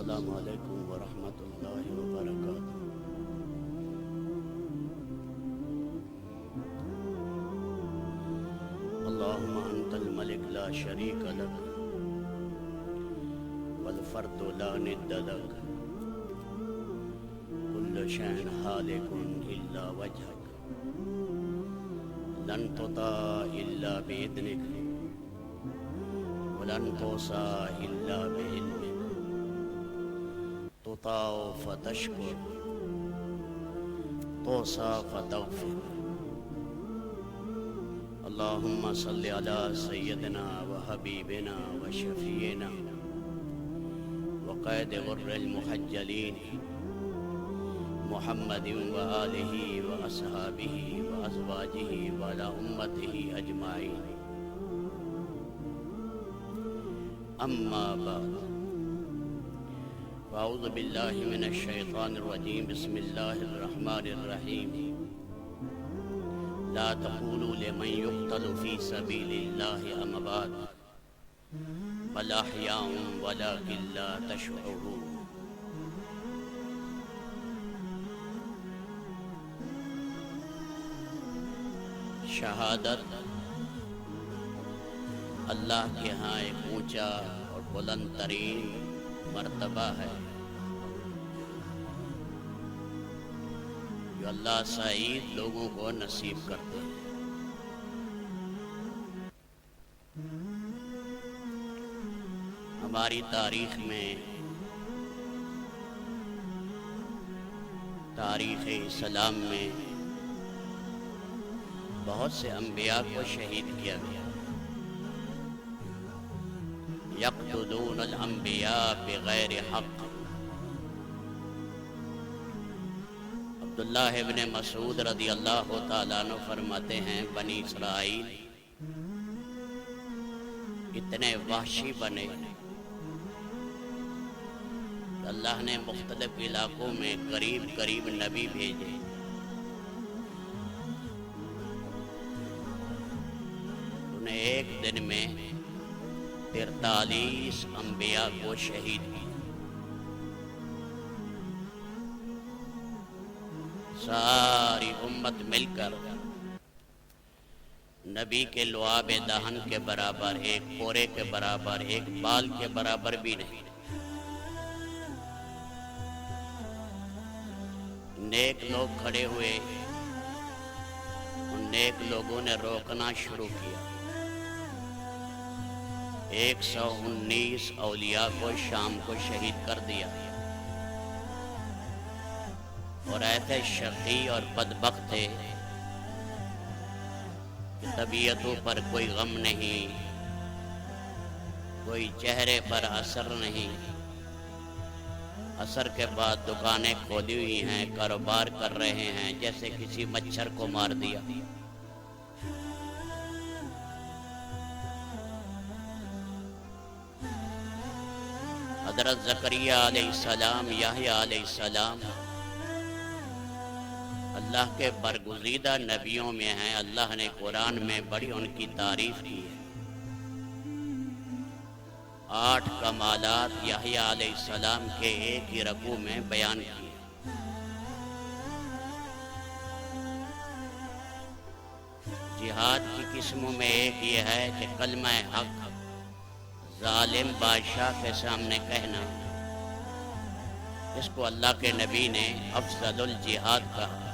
السلام علیکم ورحمۃ اللہ وبرکاتہ۔ اللہم انت الملک لا شریک لک والفرد لا ند لک کل شیء ہالک الا وجہک لن تطاع الا باذنک ولن توصى الا بعلمک تطاع فتشکر توصى فتغفر۔ اللہم صل علی سیدنا وحبیبنا وشفیعنا وقائد غر المحجلین محمد وآلہ واصحابہ وازواجہ وعلی امتہ اجمعین، اما بعد فاعوذ باللہ من الشیطان الرجیم، بسم اللہ الرحمن الرحیم۔ لا تقولوا لمن يقتل في سبيل الله اموات بل احياء ولكن لا تشعرون۔ شہادت اللہ کے ہاں ایک اونچا اور بلند ترین مرتبہ ہے جو اللہ سعید لوگوں کو نصیب کرتے ہیں۔ ہماری تاریخ میں، تاریخ اسلام میں بہت سے انبیاء کو شہید کیا گیا۔ یقتلون الانبیاء بغیر حق۔ عبداللہ ابن مسعود رضی اللہ تعالیٰ عنہ فرماتے ہیں، بنی اسرائیل اتنے وحشی بنے کہ اللہ نے مختلف علاقوں میں قریب قریب نبی بھیجے۔ انہیں ایک دن میں 43 انبیاء کو شہید کیا۔ ساری امت مل کر نبی کے لعاب دہن کے برابر، ایک پورے کے برابر، ایک بال کے برابر بھی نہیں۔ نیک لوگ کھڑے ہوئے، ان نیک لوگوں نے روکنا شروع کیا۔ 119 اولیاء کو شام کو شہید کر دیا، اور ایسے شقی اور بدبخت تھے کہ طبیعتوں پر کوئی غم نہیں، کوئی چہرے پر اثر نہیں۔ عصر کے بعد دکانیں کھولی ہوئی ہیں، کاروبار کر رہے ہیں جیسے کسی مچھر کو مار دیا۔ حضرت زکریا علیہ السلام، یحییٰ علیہ السلام اللہ کے برگزیدہ نبیوں میں ہیں۔ اللہ نے قرآن میں بڑی ان کی تعریف کی ہے۔ 8 کمالات یحییٰ علیہ السلام کے ایک ہی رکوع میں بیان کیے۔ جہاد کی قسموں میں ایک یہ ہے کہ کلمہ حق ظالم بادشاہ کے سامنے کہنا، اس کو اللہ کے نبی نے افضل الجہاد کہا۔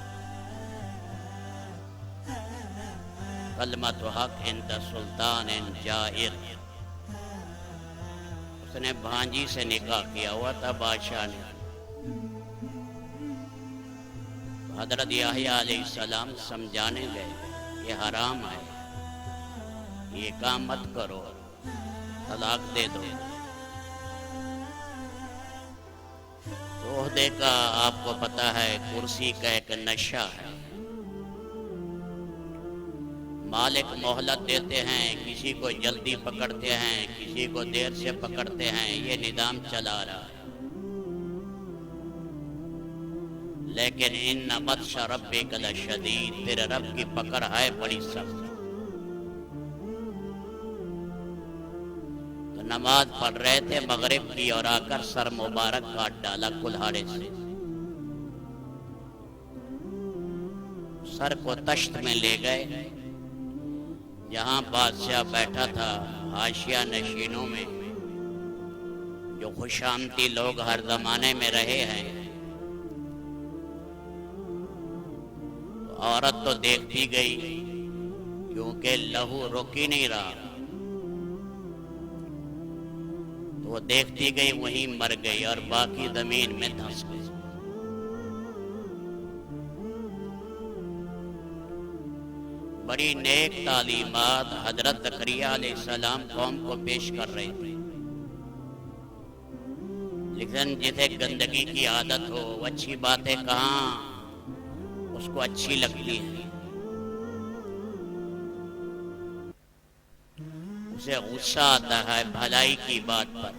کلمۃ حق عند سلطان جائر۔ اس نے بھانجی سے نکاح کیا ہوا تھا بادشاہ نے۔ حضرت یحییٰ علیہ السلام سمجھانے گئے، یہ حرام ہے، یہ کام مت کرو، طلاق دے دو۔ تو عہدے کا آپ کو پتہ ہے، کرسی کا ایک نشہ ہے۔ مالک مہلت دیتے ہیں، کسی کو جلدی پکڑتے ہیں، کسی کو دیر سے پکڑتے ہیں، یہ نظام چلا رہا ہے۔ لیکن ان بطش ربک لشدید، تیرے رب کی پکڑ ہے بڑی سخت۔ تو نماز پڑھ رہے تھے مغرب کی اور آ کر سر مبارک کاٹ ڈالا کلہاڑے سے. سر کو تشت میں لے گئے جہاں بادشاہ بیٹھا تھا. حاشیہ نشینوں میں جو خوشامتی لوگ ہر زمانے میں رہے ہیں، عورت تو دیکھتی گئی کیونکہ لہو رک ہی نہیں رہا، تو وہ دیکھتی گئی وہیں مر گئی اور باقی زمین میں دھنس گئی. بڑی نیک تعلیمات حضرت زکریا علیہ السلام قوم کو پیش کر رہے تھے، لیکن جسے گندگی کی عادت ہو وہ اچھی باتیں کہاں اس کو اچھی لگتی ہیں، اسے غصہ آتا ہے بھلائی کی بات پر.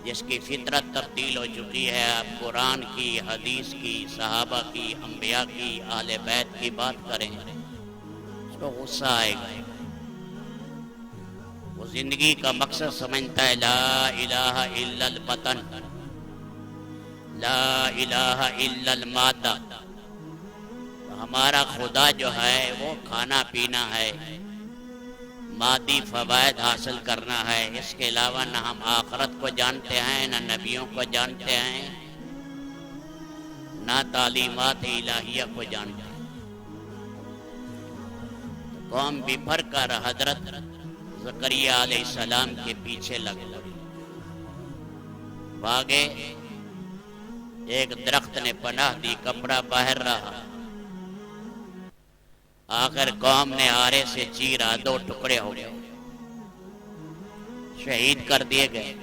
جس کی فطرت تبدیل ہو چکی ہے، آپ قرآن کی، حدیث کی، صحابہ کی، انبیاء کی، اہل بیت کی بات کریں اس کو غصہ آئے گا. وہ زندگی کا مقصد سمجھتا ہے لا الہ الا الوطن، لا الہ الا المادہ. ہمارا خدا جو ہے وہ کھانا پینا ہے، مادی فوائد حاصل کرنا ہے. اس کے علاوہ نہ ہم آخرت کو جانتے ہیں، نہ نبیوں کو جانتے ہیں، نہ تعلیمات الہیہ کو جانتے ہیں. قوم بفر کر حضرت زکریا علیہ السلام کے پیچھے لگ گئے، بھاگے. ایک درخت نے پناہ دی، کپڑا باہر رہا. آخر قوم نے آرے سے چیرا، 2 ٹکڑے ہو گئے، شہید کر دیے گئے.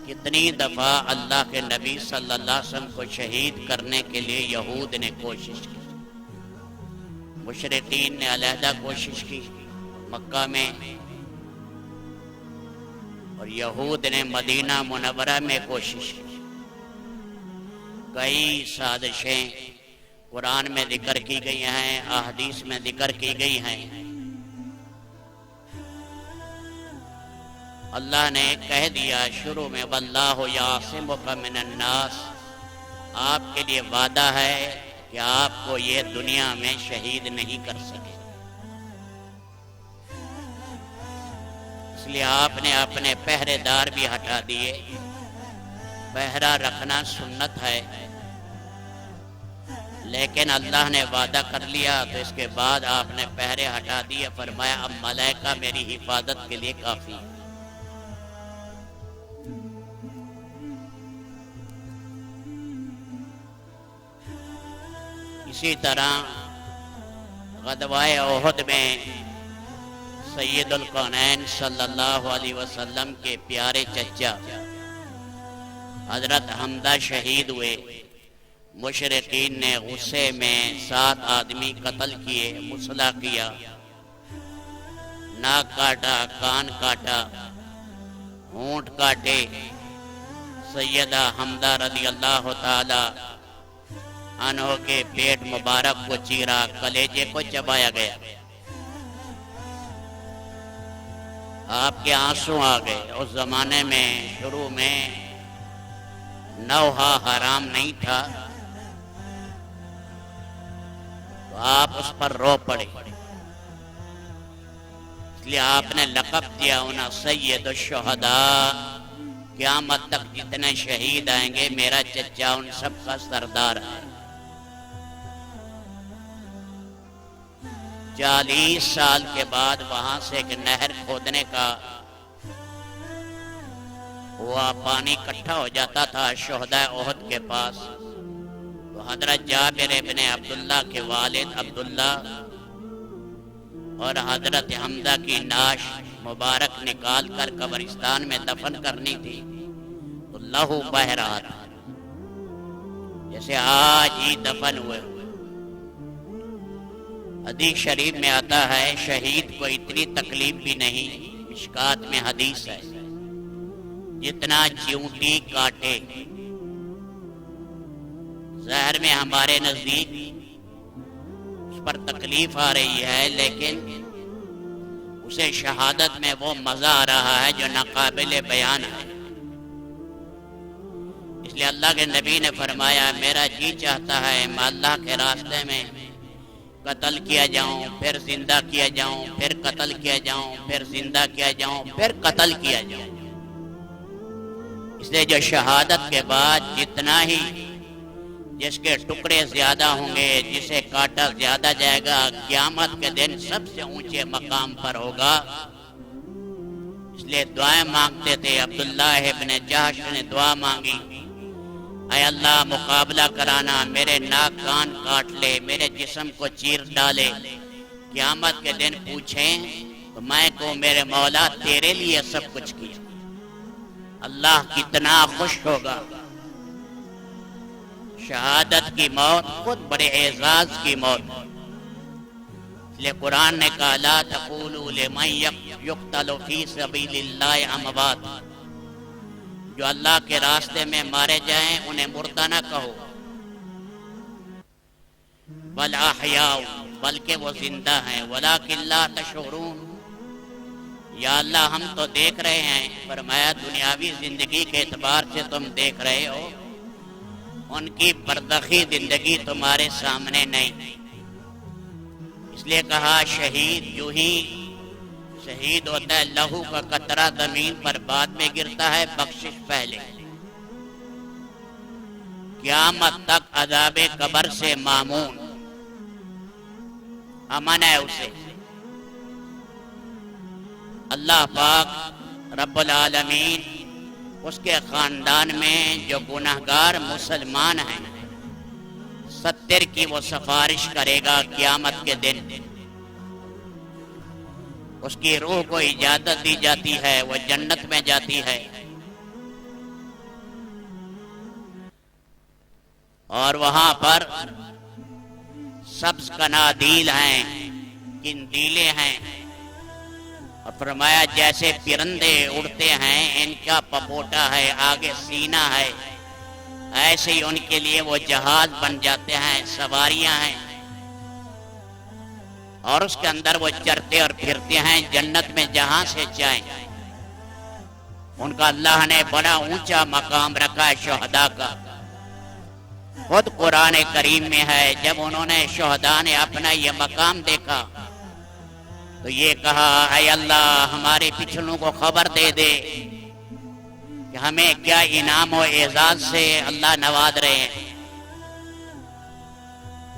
کتنی دفعہ اللہ کے نبی صلی اللہ علیہ وسلم کو شہید کرنے کے لیے یہود نے کوشش کی، مشرکین نے علیحدہ کوشش کی مکہ میں، اور یہود نے مدینہ منورہ میں کوشش کی. کئی سازشیں قرآن میں ذکر کی گئی ہیں، احادیث میں ذکر کی گئی ہیں. اللہ نے کہہ دیا شروع میں واللہ یعصمک من الناس، آپ کے لیے وعدہ ہے کہ آپ کو یہ دنیا میں شہید نہیں کر سکے. اس لیے آپ نے اپنے پہرے دار بھی ہٹا دیے. پہرا رکھنا سنت ہے، لیکن اللہ نے وعدہ کر لیا تو اس کے بعد آپ نے پہرے ہٹا دیے. فرمایا اب ملائکہ میری حفاظت کے لیے کافی ہے. اسی طرح غزوہ احد میں سید الکونین صلی اللہ علیہ وسلم کے پیارے چچا حضرت حمزہ شہید ہوئے. مشرکین نے غصے میں 7 آدمی قتل کیے، مسلح کیا، ناک کاٹا، کان کاٹا، ہونٹ کاٹے. سیدہ حمزہ رضی اللہ تعالی عنہ کے پیٹ مبارک کو چیرا، کلیجے کو چبایا گیا. آپ کے آنسو آ گئے. اس زمانے میں شروع میں نوحہ حرام نہیں تھا، تو آپ اس پر رو پڑے. اس لیے آپ نے لقب دیا انہیں سید الشہداء. قیامت تک جتنے شہید آئیں گے میرا چچا ان سب کا سردار ہے. 40 سال کے بعد وہاں سے ایک نہر کھودنے کا ہوا، پانی اکٹھا ہو جاتا تھا شہداء احد کے پاس. تو حضرت جابر ابن عبداللہ کے والد عبداللہ اور حضرت حمزہ کی نعش مبارک نکال کر قبرستان میں دفن کرنی تھی، تو لہو بہہ رہا تھا جیسے آج ہی دفن ہوئے. حدیث شریف میں آتا ہے شہید کو اتنی تکلیف بھی نہیں، مشکات میں حدیث ہے، جتنا چیونٹی کاٹے. ظاہر میں ہمارے نزدیک اس پر تکلیف آ رہی ہے، لیکن اسے شہادت میں وہ مزہ آ رہا ہے جو ناقابل بیان ہے۔ اس لیے اللہ کے نبی نے فرمایا میرا جی چاہتا ہے میں اللہ کے راستے میں قتل کیا جاؤں، پھر زندہ کیا جاؤں، پھر قتل کیا جاؤں، پھر زندہ کیا جاؤں، پھر قتل کیا جاؤں۔ اس لیے جو شہادت کے بعد جتنا ہی جس کے ٹکڑے زیادہ ہوں گے، جسے کاٹا زیادہ جائے گا، قیامت کے دن سب سے اونچے مقام پر ہوگا۔ اس لیے دعائیں مانگتے تھے۔ عبداللہ ابن جہش نے دعا مانگی، اے اللہ مقابلہ کرانا، میرے ناک کان کاٹ لے، میرے جسم کو چیر ڈالے، قیامت کے دن پوچھیں تو میں کو میرے مولا تیرے لیے سب کچھ کیا۔ اللہ کتنا خوش ہوگا۔ شہادت کی موت خود بڑے اعزاز کی موت، اس لیے قرآن نے کہا لا تقولوا لمن یقتل فی سبیل اللہ اموات، جو اللہ کے راستے میں مارے جائیں انہیں مردہ نہ کہو، بل احیاء، بلکہ وہ زندہ ہیں، ولکن لا تشعرون، یا اللہ ہم تو دیکھ رہے ہیں، فرمایا دنیاوی زندگی کے اعتبار سے تم دیکھ رہے ہو، ان کی برزخی زندگی تمہارے سامنے نہیں۔ اس لیے کہا شہید جو ہی شہید ہوتا ہے لہو کا قطرہ زمین پر بعد میں گرتا ہے، بخشش پہلے۔ قیامت تک عذاب قبر سے مامون، امن ہے اسے۔ اللہ پاک رب العالمین اس کے خاندان میں جو گناہگار مسلمان ہیں 70 کی وہ سفارش کرے گا قیامت کے دن۔ اس کی روح کو اجازت دی جاتی ہے، وہ جنت میں جاتی ہے، اور وہاں پر سبز قنادیل ہیں، قندیلیں ہیں، اور فرمایا جیسے پرندے اڑتے ہیں ان کا پپوٹا ہے، آگے سینہ ہے، ایسے ہی ان کے لیے وہ جہاز بن جاتے ہیں، سواریاں ہیں، اور اس کے اندر وہ چرتے اور پھرتے ہیں جنت میں جہاں سے چاہیں۔ ان کا اللہ نے بڑا اونچا مقام رکھا ہے شہداء کا۔ خود قرآن کریم میں ہے جب انہوں نے شہداء نے اپنا یہ مقام دیکھا تو یہ کہا اے اللہ ہمارے پچھلوں کو خبر دے دے کہ ہمیں کیا انعام و اعزاز سے اللہ نواز رہے ہیں۔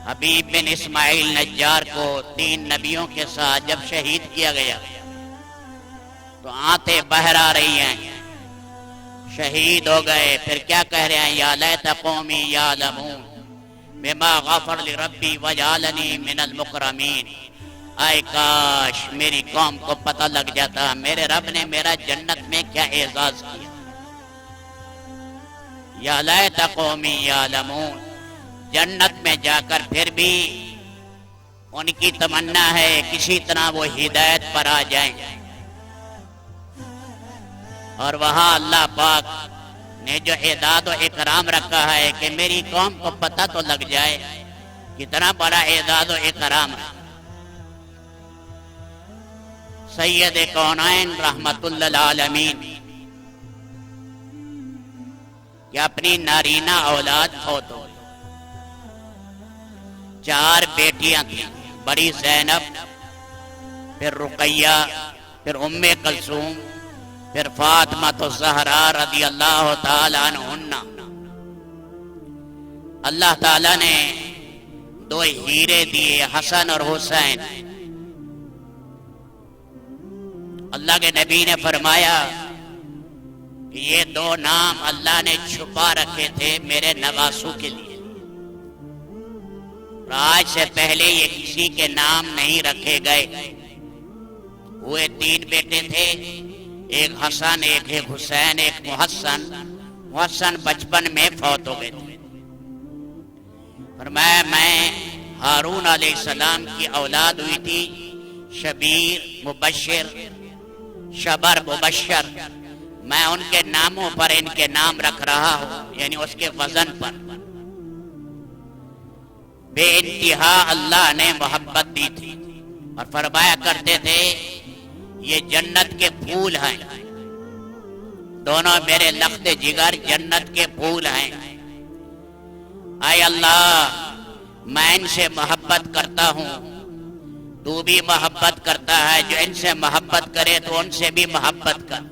حبیب بن اسماعیل نجار کو 3 نبیوں کے ساتھ جب شہید کیا گیا تو آنتیں بہر آ رہی ہیں، شہید ہو گئے، پھر کیا کہہ رہے ہیں یا لیت قومی یعلمون بما غفر لی ربی وجعلنی من المکرمین، اے کاش میری قوم کو پتہ لگ جاتا میرے رب نے میرا جنت میں کیا اعزاز کیا۔ یا لیت قومی یعلمون، جنت میں جا کر پھر بھی ان کی تمنا ہے کسی طرح وہ ہدایت پر آ جائیں، اور وہاں اللہ پاک نے جو اعزاز و اکرام رکھا ہے کہ میری قوم کو پتہ تو لگ جائے کتنا بڑا اعزاز و اکرام ہے۔ سید کونین رحمت للعالمین کہ اپنی نارینہ اولاد فوت ہو، 4 بیٹیاں تھیں، بڑی زینب، پھر رقیہ، پھر ام کلثوم، پھر فاطمہ الزہرا رضی اللہ تعالی عنہن۔ اللہ تعالی نے 2 ہیرے دیے، حسن اور حسین۔ اللہ کے نبی نے فرمایا کہ یہ 2 نام اللہ نے چھپا رکھے تھے میرے نواسوں کے لیے، آج سے پہلے یہ کسی کے نام نہیں رکھے گئے ہوئے۔ 3 بیٹے تھے، ایک حسن، ایک حسین، ایک محسن۔ محسن بچپن میں فوت ہو گئے تھے۔ فرمایا میں ہارون علیہ السلام کی اولاد ہوئی تھی، شبیر، مبشر، شبر، مبشر، میں ان کے ناموں پر ان کے نام رکھ رہا ہوں، یعنی اس کے وزن پر۔ بے انتہا اللہ نے محبت دی تھی، اور فرمایا کرتے تھے یہ جنت کے پھول ہیں، دونوں میرے لخت جگر جنت کے پھول ہیں۔ اے اللہ میں ان سے محبت کرتا ہوں، تو بھی محبت کرتا ہے، جو ان سے محبت کرے تو ان سے بھی محبت کر۔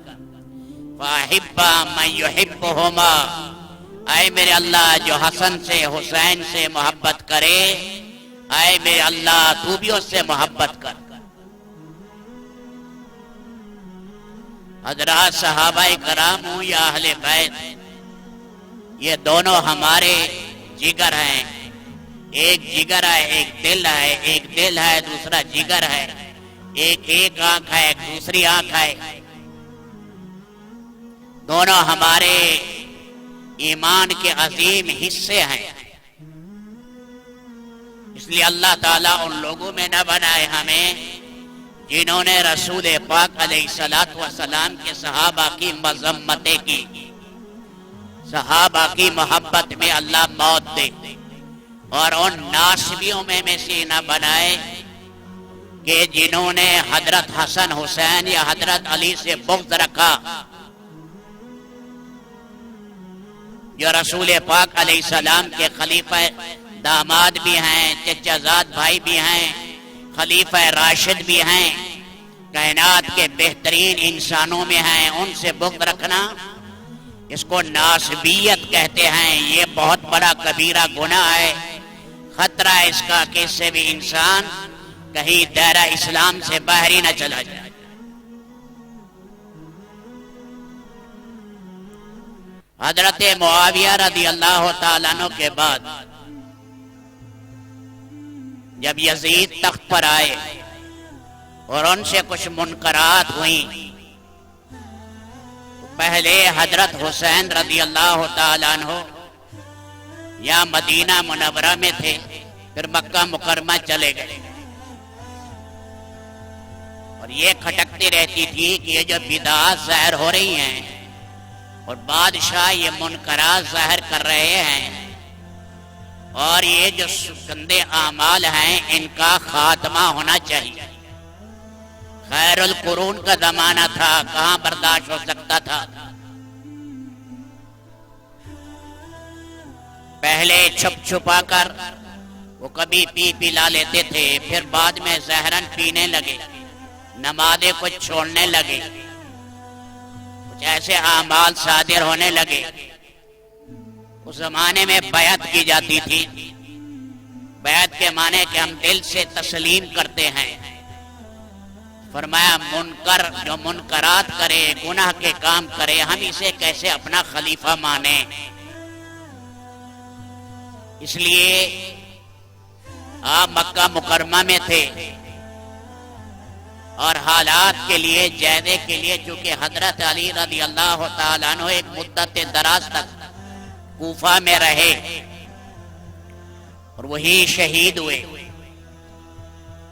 فَأَحِبَّ مَن يُحِبُّهُمَا، اے میرے اللہ جو حسن سے حسین سے محبت کرے، اے میرے اللہ تو بھی اس سے محبت کر۔ حضرات صحابہ کرام ہوں یا اہل بیت، یہ دونوں ہمارے جگر ہیں، ایک جگر ہے ایک دل ہے، ایک دل ہے دوسرا جگر ہے، ایک آنکھ ہے ایک دوسری آنکھ ہے، دونوں ہمارے ایمان کے عظیم حصے ہیں۔ اس لیے اللہ تعالیٰ ان لوگوں میں نہ بنائے ہمیں جنہوں نے رسول پاک علیہ الصلوۃ والسلام کے صحابہ کی مذمتیں کی، صحابہ کی محبت میں اللہ موت دے، اور ان ناسبیوں میں سے نہ بنائے کہ جنہوں نے حضرت حسن حسین یا حضرت علی سے بغض رکھا، جو رسول پاک علیہ السلام کے خلیفہ داماد بھی ہیں، چچا زاد بھائی بھی ہیں، خلیفہ راشد بھی ہیں، کائنات کے بہترین انسانوں میں ہیں، ان سے بغض رکھنا اس کو ناسبیت کہتے ہیں۔ یہ بہت بڑا کبیرہ گناہ ہے، خطرہ ہے اس کا کہ اس سے بھی انسان کہیں دائرہ اسلام سے باہر ہی نہ چلا جائے۔ حضرت معاویہ رضی اللہ تعالیٰ عنہ کے بعد جب یزید تخت پر آئے اور ان سے کچھ منکرات ہوئیں، تو پہلے حضرت حسین رضی اللہ تعالیٰ عنہ یا مدینہ منورہ میں تھے، پھر مکہ مکرمہ چلے گئے، اور یہ کھٹکتی رہتی تھی کہ یہ جو بدعات ظاہر ہو رہی ہیں اور بادشاہ یہ منکرات ظاہر کر رہے ہیں، اور یہ جو گندے اعمال ہیں ان کا خاتمہ ہونا چاہیے۔ خیر القرون کا زمانہ تھا، کہاں برداشت ہو سکتا تھا۔ پہلے چھپ چھپا کر وہ کبھی پلا لیتے تھے، پھر بعد میں زہرن پینے لگے، نمازیں کچھ چھوڑنے لگے، کچھ ایسے اعمال صادر ہونے لگے۔ اس زمانے میں بیعت کی جاتی تھی، بیعت کے معنی کہ ہم دل سے تسلیم کرتے ہیں۔ فرمایا منکر جو منکرات کرے، گناہ کے کام کرے، ہم اسے کیسے اپنا خلیفہ مانیں۔ اس لیے آپ مکہ مکرمہ میں تھے، اور حالات کے لیے جائزے کے لیے چونکہ حضرت علی رضی اللہ تعالیٰ عنہ ایک مدت دراز تک کوفہ میں رہے اور وہی شہید ہوئے،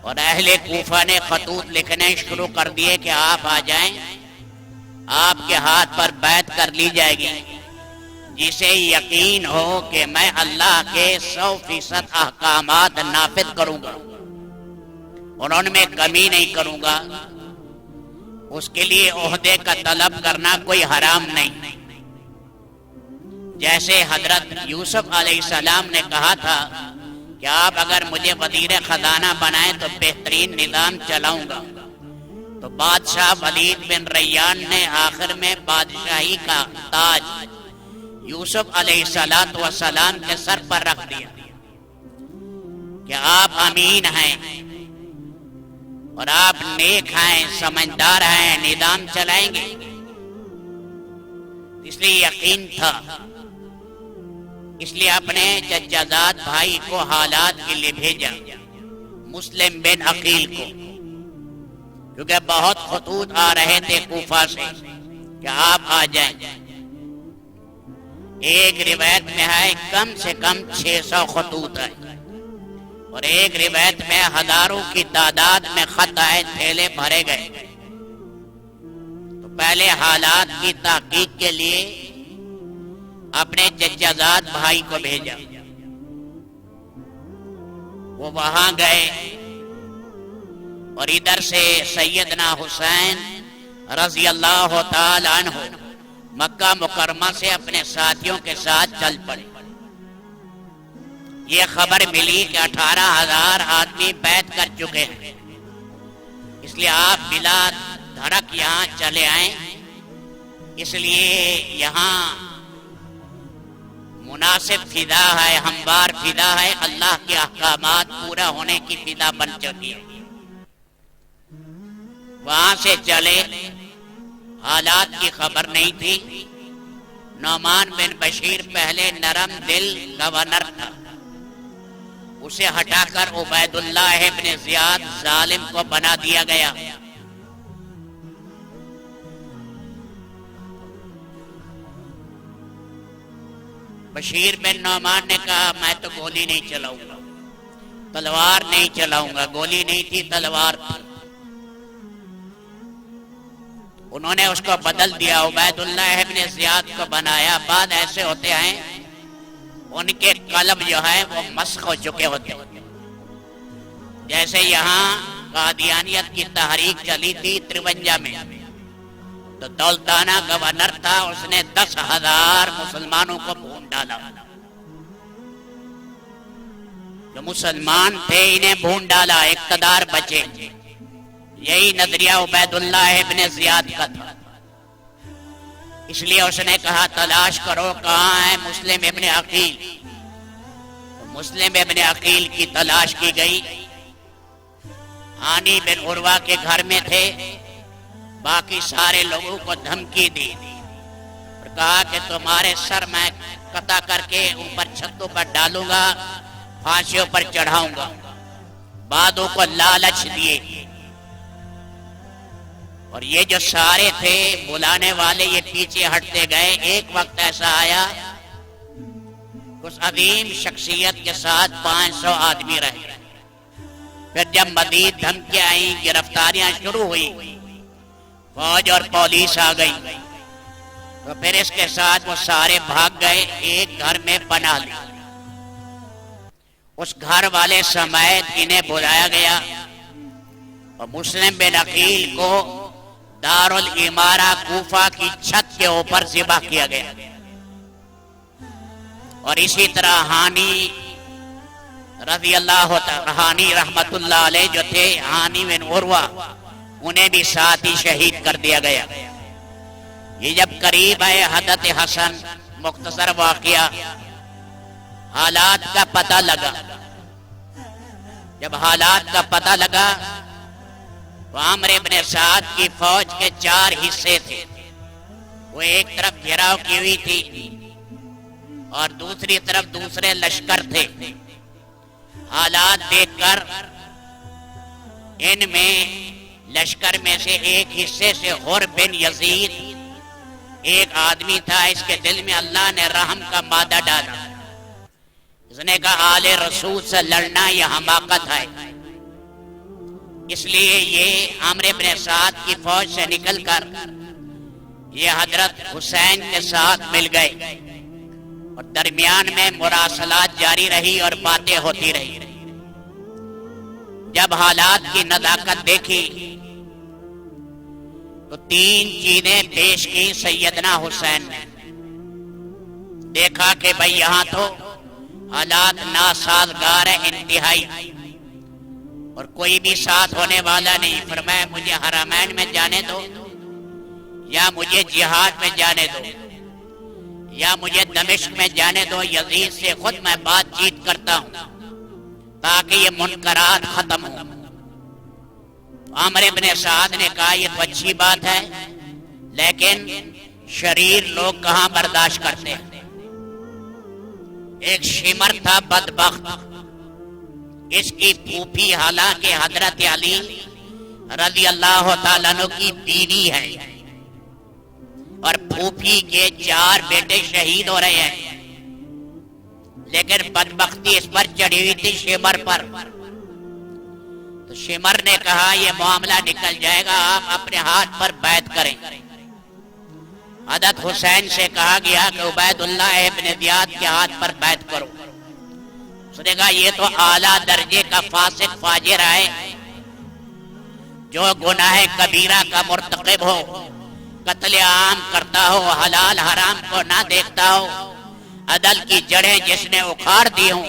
اور اہل کوفہ نے خطوط لکھنے شروع کر دیے کہ آپ آ جائیں، آپ کے ہاتھ پر بیعت کر لی جائے گی، جسے یقین ہو کہ میں اللہ کے 100% احکامات نافذ کروں گا اور ان میں کمی نہیں کروں گا۔ اس کے لیے عہدے کا طلب کرنا کوئی حرام نہیں، جیسے حضرت یوسف علیہ السلام نے کہا تھا کہ آپ اگر مجھے وزیر خزانہ بنائیں تو بہترین نظام چلاؤں گا، تو بادشاہ ولید بن ریان نے آخر میں بادشاہی کا تاج یوسف علیہ السلام کے سر پر رکھ دیا کہ آپ امین ہیں اور آپ نیک ہیں، سمجھدار ہیں، نظام چلائیں گے۔ اس لیے یقین تھا، اس لیے اپنے ججازاد بھائی کو حالات کے لیے بھیجا، مسلم بن عقیل کو، کیونکہ بہت خطوط آ رہے تھے کوفہ سے کہ آپ آ جائیں۔ ایک روایت میں ہے کم سے کم 600 خطوط ہے، اور ایک روایت میں ہزاروں کی تعداد میں خط آئے، تھیلے بھرے گئے۔ تو پہلے حالات کی تحقیق کے لیے اپنے ججازاد بھائی کو بھیجا، وہ وہاں گئے، اور ادھر سے سیدنا حسین رضی اللہ تعالی عنہ مکہ مکرمہ سے اپنے ساتھیوں کے ساتھ چل پڑے۔ یہ خبر ملی کہ 18,000 آدمی بیعت کر چکے ہیں، اس لیے آپ بلا دھڑک یہاں چلے آئیں۔ اس لیے یہاں مناسب فضا ہے، ہموار فضا ہے، اللہ کے احکامات پورا ہونے کی فضا بن چکی ہے۔ وہاں سے چلے، حالات کی خبر نہیں تھی۔ نعمان بن بشیر پہلے نرم دل گورنر تھا، اسے ہٹا کر عبید اللہ ابن زیاد ظالم کو بنا دیا گیا۔ بشیر بن نعمان نے کہا میں تو گولی نہیں چلاؤں گا، تلوار نہیں چلاؤں گا، گولی نہیں تھی تلوار تھی۔ انہوں نے اس کو بدل دیا، عبید اللہ ابن زیاد کو بنایا۔ بعد ایسے ہوتے ہیں ان کے قلب جو ہے وہ مسخ ہو چکے ہوتے ہیں۔ جیسے یہاں قادیانیت کی تحریک چلی تھی 53 میں، تو دولتانہ گورنر تھا، اس نے 10,000 مسلمانوں کو بھون ڈالا۔ جو مسلمان تھے انہیں بھون ڈالا، اقتدار بچے۔ یہی نظریہ عبید اللہ ابن زیاد کا تھا۔ اس لیے اس نے کہا تلاش کرو کہاں ہے مسلم ابن عقیل۔ مسلم ابن عقیل کی تلاش کی گئی، ہانی بن عروہ کے گھر میں تھے۔ باقی سارے لوگوں کو دھمکی دی اور کہا کہ تمہارے سر میں قطع کر کے اوپر چھتوں پر ڈالوں گا، پھانسیوں پر چڑھاؤں گا۔ بعدوں کو لالچ دیے، اور یہ جو سارے تھے بلانے والے یہ پیچھے ہٹتے گئے۔ ایک وقت ایسا آیا اس عظیم شخصیت کے ساتھ 500 آدمی رہے۔ پھر جب مزید دھمکیاں آئیں، گرفتاریاں شروع ہوئی، فوج اور پولیس آ گئی، تو پھر اس کے ساتھ وہ سارے بھاگ گئے، ایک گھر میں پناہ لی۔ اس گھر والے سمیت انہیں بلایا گیا اور مسلم بن عقیل کو دارالامارہ کوفہ کی چھت کے اوپر ذبح کیا گیا۔ اور اسی طرح ہانی رضی اللہ ہانی رحمت اللہ علیہ جو تھے، ہانی بن عروہ، انہیں بھی ساتھ ہی شہید کر دیا گیا۔ یہ جب قریب ہے حضرت حسن، مختصر واقعہ، حالات کا پتہ لگا۔ جب حالات کا پتہ لگا تو عمرو بن سعد کی فوج کے 4 حصے تھے۔ وہ ایک طرف گھیراؤ کی ہوئی تھی اور دوسری طرف دوسرے لشکر تھے۔ حالات دیکھ کر ان میں لشکر میں سے ایک حصے سے غر بن یزید ایک آدمی تھا، اس کے دل میں اللہ نے رحم کا مادہ ڈالا۔ اس نے کہا آل رسول سے لڑنا یہ حماقت ہے، اس لیے یہ عمرو بن سعد کی فوج سے نکل کر یہ حضرت حسین کے ساتھ مل گئے، اور درمیان میں مراسلات جاری رہی اور باتیں ہوتی رہی۔ جب حالات کی نزاکت دیکھی تو 3 چیزیں پیش کی سیدنا حسین نے۔ دیکھا کہ بھئی یہاں تو حالات ناسازگار ہے انتہائی، اور کوئی بھی ساتھ ہونے والا نہیں۔ فرمایا مجھے حرمین میں جانے دو، یا مجھے جہاد میں جانے دو، یا مجھے دمشق میں جانے دو، یزید سے خود میں بات چیت کرتا ہوں تاکہ یہ منکرات ختم ہوں۔ عمرو بن سعد نے کہا یہ تو اچھی بات ہے، لیکن شریر لوگ کہاں برداشت کرتے ہیں۔ ایک شمر تھا بدبخت، اس کی پھوپھی حالانکہ حضرت علی رضی اللہ تعالیٰ عنہ کی بیوی ہے، اور پھوپھی کے 4 بیٹے شہید ہو رہے ہیں، لیکن بدبختی اس پر چڑھی ہوئی تھی شمر پر۔ تو شمر نے کہا یہ معاملہ نکل جائے گا، آپ اپنے ہاتھ پر بیعت کریں۔ حضرت حسین سے کہا گیا کہ عبید اللہ ابن زیاد کے ہاتھ پر بیعت کرو۔ اس نے کہا یہ تو اعلیٰ درجے کا فاسق فاجر ہے، جو گناہ کبیرہ کا مرتکب ہو، قتل عام کرتا ہو، حلال حرام کو نہ دیکھتا ہو، عدل کی جڑیں جس نے اکھاڑ دی ہوں،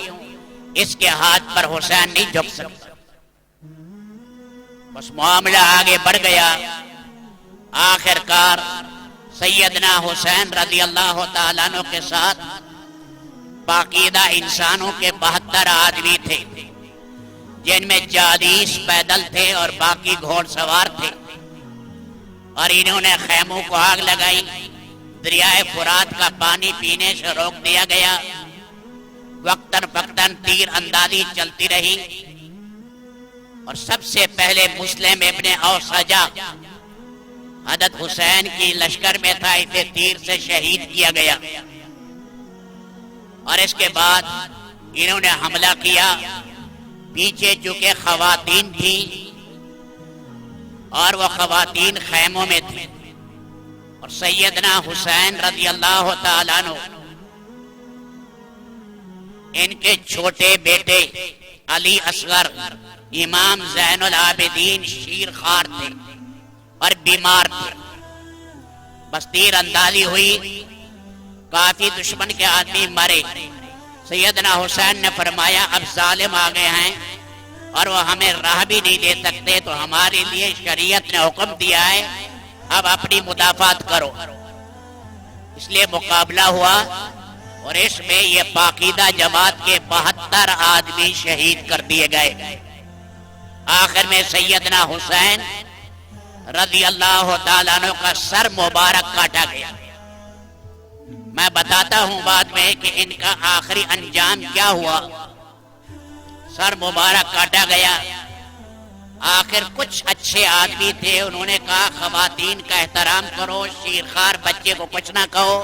اس کے ہاتھ پر حسین نہیں جھک سکتا۔ بس معاملہ آگے بڑھ گیا۔ آخر کار سیدنا حسین رضی اللہ تعالیٰ عنہ کے ساتھ باقیدہ انسانوں کے 72 آدمی تھے، جن میں 40 پیدل تھے اور باقی گھوڑ سوار تھے، اور انہوں نے خیموں کو آگ لگائی۔ دریائے فرات کا پانی پینے سے روک دیا گیا۔ وقتاً فوقتاً تیر اندازی چلتی رہی، اور سب سے پہلے مسلم ابن اوسجہ حضرت حسین کی لشکر میں تھا، اسے تیر سے شہید کیا گیا۔ اور اس کے بعد انہوں نے حملہ کیا۔ پیچھے چونکہ خواتین تھیں اور وہ خواتین خیموں میں تھیں، اور سیدنا حسین رضی اللہ تعالیٰ عنہ ان کے چھوٹے بیٹے علی اصغر امام زین العابدین شیر خوار تھے اور بیمار تھے۔ بس تیر اندازی ہوئی، کافی دشمن کے آدمی مرے۔ سیدنا حسین نے فرمایا اب ظالم آ گئے ہیں اور وہ ہمیں راہ بھی نہیں دے سکتے، تو ہمارے لیے شریعت نے حکم دیا ہے اب اپنی مدافعت کرو۔ اس لیے مقابلہ ہوا، اور اس میں یہ باقیدہ جماعت کے 72 آدمی شہید کر دیے گئے۔ آخر میں سیدنا حسین رضی اللہ تعالیٰ عنہ کا سر مبارک کاٹا گیا۔ میں بتاتا ہوں بعد میں کہ ان کا آخری انجام کیا ہوا۔ سر مبارک کاٹا گیا۔ آخر کچھ اچھے آدمی تھے، انہوں نے کہا خواتین کا احترام کرو، شیرخوار بچے کو کچھ نہ کہو،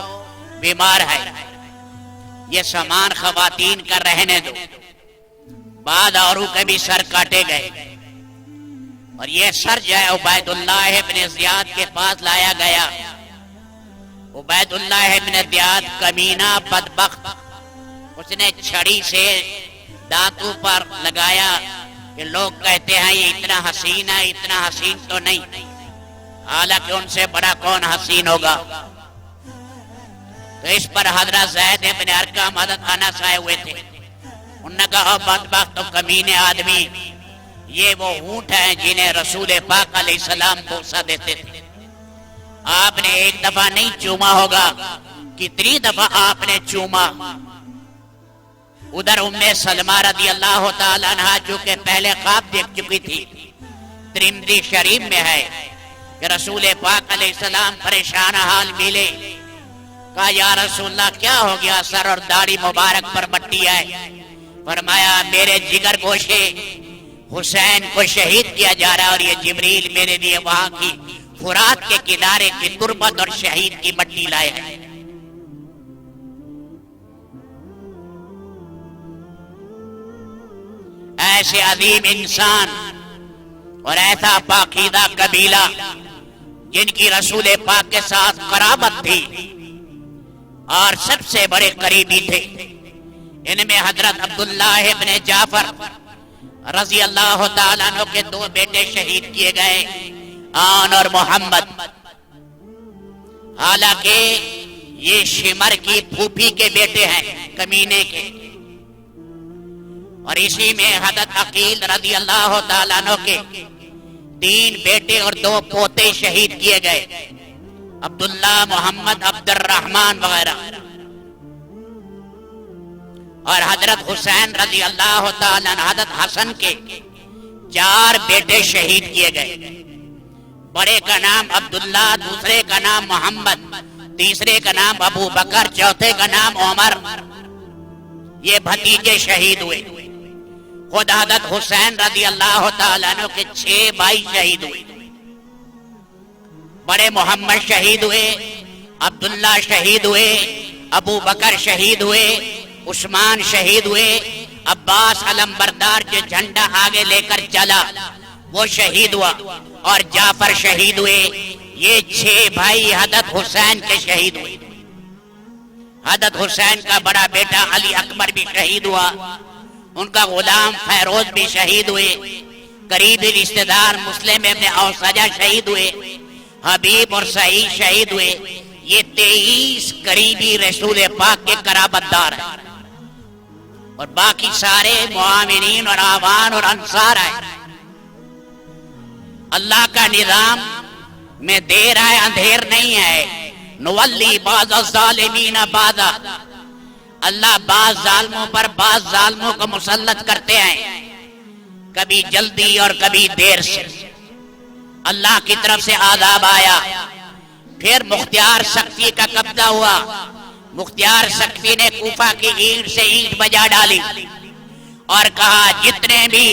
بیمار ہے، یہ سامان خواتین کا رہنے دو۔ بعد اوروں کے بھی سر کاٹے گئے، اور یہ سر جو ہے عبید اللہ ابن زیاد کے پاس لایا گیا۔ عبید اللہ ابن زیاد کمینہ بدبخت، اس نے چھڑی سے دانتوں پر لگایا کہ لوگ کہتے ہیں یہ اتنا حسین ہے، اتنا حسین تو نہیں، حالانکہ ان سے بڑا کون حسین ہوگا۔ تو اس پر حضرت زید ابن ارقم حضرت انس آئے ہوئے تھے، انہوں نے کہا بدبخت و کمینے آدمی، یہ وہ اونٹ ہیں جنہیں رسول پاک علیہ السلام بوسہ دیتے تھے۔ آپ نے ایک دفعہ نہیں چوما ہوگا، کتنی دفعہ آپ نے چوما۔ ادھر ام سلمہ رضی اللہ تعالیٰ عنہ جو کہ پہلے خواب دیکھ چکی تھی، ترمذی شریف میں ہے کہ رسول پاک علیہ السلام پریشان حال ملے، کہا یا رسول اللہ کیا ہو گیا، سر اور داڑھی مبارک پر مٹی ہے۔ فرمایا میرے جگر گوشے حسین کو شہید کیا جا رہا ہے، اور یہ جبریل میرے لیے وہاں کی فرات کے کنارے کی تربت اور شہید کی مٹی لائے ہیں۔ ایسے عظیم انسان اور ایسا پاکیزہ قبیلہ جن کی رسول پاک کے ساتھ قرابت تھی اور سب سے بڑے قریبی تھے، ان میں حضرت عبداللہ ابن جعفر رضی اللہ تعالیٰ عنہ کے 2 بیٹے شہید کیے گئے، آن اور محمد۔ حالانکہ یہ شمر کی پھوپھی کے بیٹے ہیں، کمینے کے۔ اور اسی میں حضرت عقیل رضی اللہ تعالیٰ عنہ کے 3 بیٹے اور 2 پوتے شہید کیے گئے، عبداللہ، محمد، عبد الرحمن وغیرہ۔ اور حضرت حسین رضی اللہ تعالیٰ عنہ حضرت حسن کے 4 بیٹے شہید کیے گئے، بڑے کا نام عبداللہ، دوسرے کا نام محمد، تیسرے کا نام ابو بکر، چوتھے کا نام عمر۔ یہ بھتیجے شہید ہوئے۔ خود حضرت حسین رضی اللہ تعالیٰ عنہ کے 6 بھائی شہید ہوئے، بڑے محمد شہید ہوئے، عبداللہ شہید ہوئے، ابو بکر شہید ہوئے، عثمان شہید ہوئے، عباس علمبردار جو جھنڈا آگے لے کر چلا وہ شہید ہوا، اور جعفر شہید ہوئے۔ یہ 6 بھائی حضرت حسین کے شہید ہوئے۔ حضرت حسین کا بڑا بیٹا علی اکبر بھی شہید ہوا، ان کا غلام فیروز بھی شہید ہوئے، قریبی رشتہ دار مسلم ابن اوسجہ شہید ہوئے، حبیب اور سعید شہید ہوئے. یہ 23 قریبی رسول پاک کے قرابت دار ہیں، اور باقی سارے معاونین اور آوان اور انصار ہیں. اللہ کا نظام میں دیر ہے اندھیر نہیں ہے. نولی بعض الظالمین بعضا، اللہ بعض ظالموں پر بعض ظالموں کو مسلط کرتے ہیں، کبھی جلدی اور کبھی دیر سے. اللہ کی طرف سے عذاب آیا. پھر مختار سقفی کا قبضہ ہوا. مختار سقفی نے کوفہ کی اینٹ سے اینٹ بجا ڈالی اور کہا جتنے بھی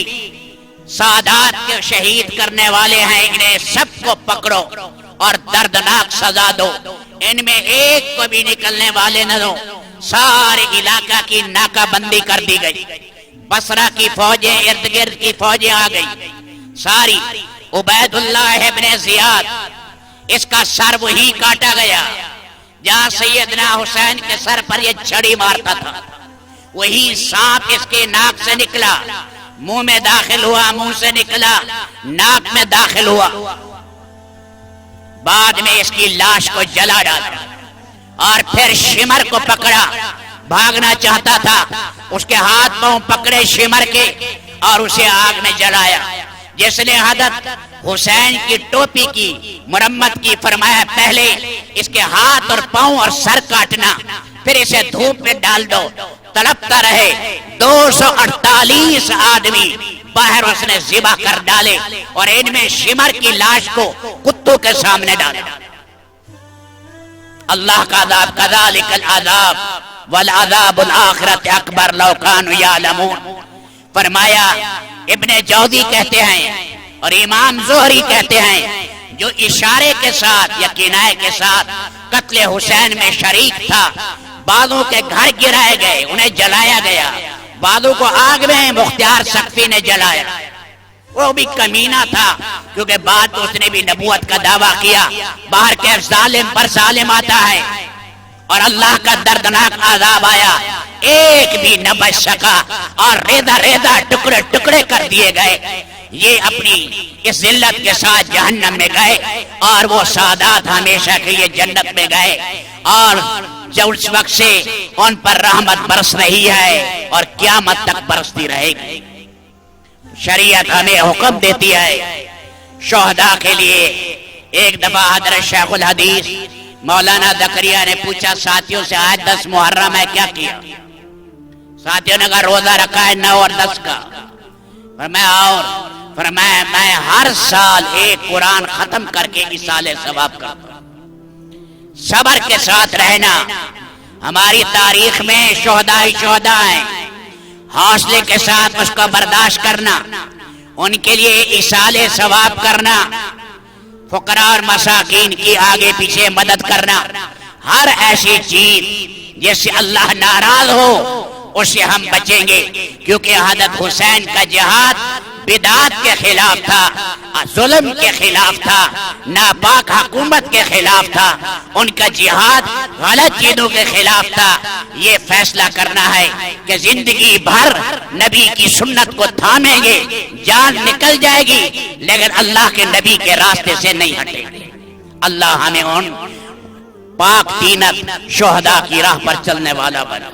سادات کے شہید کرنے والے ہیں انہیں سب کو پکڑو اور دردناک سزا دو، ان میں ایک کو بھی نکلنے والے نہ دو. سارے علاقہ کی ناکہ بندی کر دی گئی. بصرہ کی فوجیں، ارد گرد کی فوجیں آ گئی ساری. عبید اللہ ابن زیاد، اس کا سر وہی کاٹا گیا جہاں سیدنا حسین کے سر پر یہ چھڑی مارتا تھا. وہی سانپ اس کے ناک سے نکلا، منہ میں داخل ہوا، منہ سے نکلا، ناک میں داخل ہوا. بعد میں اس کی لاش کو جلا ڈالا اور پھر شمر کو پکڑا. بھاگنا چاہتا تھا، اس کے ہاتھ پاؤں پکڑے شمر کے اور اسے آگ میں جلایا. جس نے حضرت حسین کی ٹوپی کی مرمت کی فرمایا پہلے اس کے ہاتھ اور پاؤں اور سر کاٹنا، پھر اسے دھوپ میں ڈال دو تڑپتا رہے. 248 آدمی باہر اس نے ذبح کر ڈالے اور ان میں شمر کی لاش کو کتوں کے سامنے ڈالا. اللہ کا عذاب کذالک العذاب والعذاب الآخرۃ اکبر لو کانوا یعلمون. فرمایا ابن جوزی کہتے ہیں اور امام زہری کہتے ہیں جو اشارے کے ساتھ یا کنایے کے ساتھ قتل حسین میں شریک تھا، بعضوں کے گھر گرائے گئے، انہیں جلایا گیا، بعضوں کو آگ میں مختار سقفی نے جلایا. وہ بھی کمینہ تھا کیونکہ بعد اس نے بھی نبوت کا دعویٰ کیا. باہر کے ظالم پر ظالم آتا ہے اور اللہ کا دردناک عذاب آیا، ایک بھی نہ بچ سکا اور ریزہ ریزہ ٹکڑے ٹکڑے کر دیے گئے. یہ اپنی اس ذلت کے ساتھ جہنم میں گئے اور وہ سادات ہمیشہ کے لیے جنت میں گئے. اور جب اس وقت سے ان پر رحمت برس رہی ہے اور قیامت تک برستی رہے گی. شریعت ہمیں حکم دیتی ہے شہداء کے لیے. ایک دفعہ حضرت شیخ الحدیث مولانا زکریا نے پوچھا ساتھیوں سے آج 10 محرم ہے کیا کیا؟ ساتھیوں نے کہا روزہ رکھا ہے 9 اور 10 کا. فرمایا میں ہر سال ایک قرآن ختم کر کے ایصال ثواب کرتا ہوں. صبر کے ساتھ رہنا. ہماری تاریخ میں شہداء ہی شہداء ہیں. حوصلے کے ساتھ اس کو برداشت کرنا، ان کے لیے ایصال ثواب کرنا، فقراء اور مساکین کی آگے پیچھے مدد کرنا. ہر ایسی چیز جس سے اللہ ناراض ہو اس سے ہم بچیں گے، کیونکہ حضرت حسین کا جہاد بدعات کے خلاف تھا، ظلم کے خلاف تھا، ناپاک حکومت کے خلاف تھا. ان کا جہاد غلط چیزوں کے خلاف تھا. یہ فیصلہ کرنا ہے کہ زندگی بھر نبی کی سنت کو تھامیں گے، جان نکل جائے گی لیکن اللہ کے نبی کے راستے سے نہیں ہٹیں گے. اللہ ہمیں ان پاک تینت شہداء کی راہ پر چلنے والا بنا.